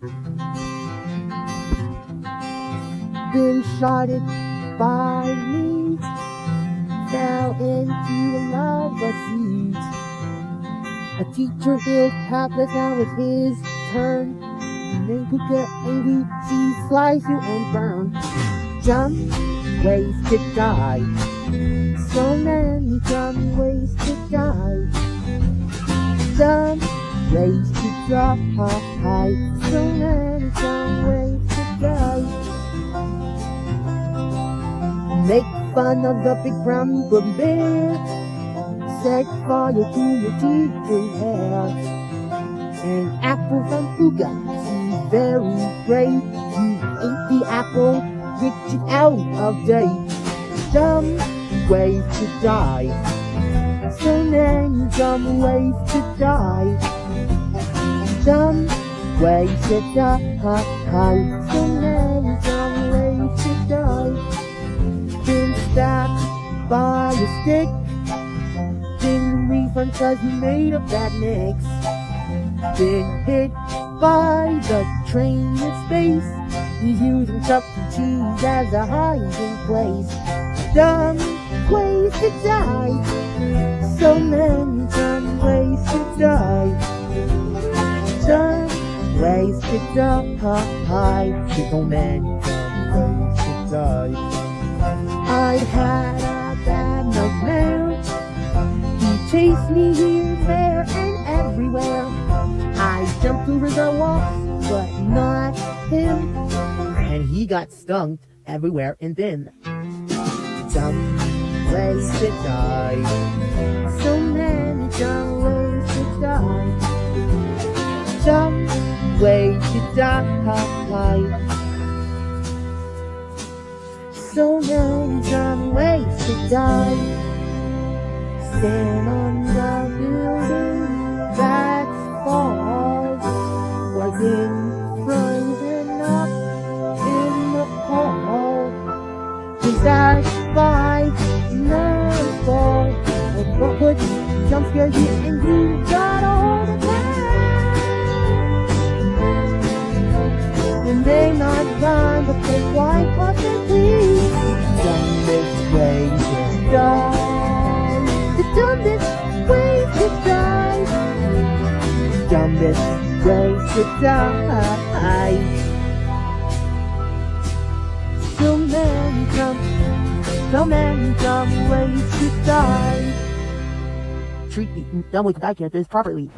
Been shotted by me, fell into a lava sea. A teacher healed hapless, now it's his turn. They could get angry, she slice you and burn. Dumb ways to die, so many dumb ways to die. Dumb ways to die, so many dumb ways to die. Make fun of the big brown boogie bear, set fire to your teacher's hair. An apple from Fuga, she's very brave. You ate the apple, which is out of date. Dumb ways to die, so many dumb ways to die. Dumb ways to die, so many dumb ways to die. Been stabbed by a stick, didn't refund 'cause you made a bad mix. Been hit by the train in space, he's using Chuck E. Cheese as a hiding place. Dumb ways to die, so many dumb ways to die. Dumb ways to die, so many dumb ways to die. I had a bad nightmare, he chased me here, there, and everywhere. I jumped over the wall, but not him, and he got stung everywhere and then. Dumb ways to die, so many dumb ways to die. Dumb ways to die, so many dumb ways to die. Stand on the building that's falls, or been frozen up in the hall. Possessed by nightfall, or puts jump scare you and you got all the time. And they not rhyme, but they quite possibly. Dumbest way to die, the dumbest way to die. Dumbest ways to die. So many dumb ways to die. Treat me dumb ways to die characters properly.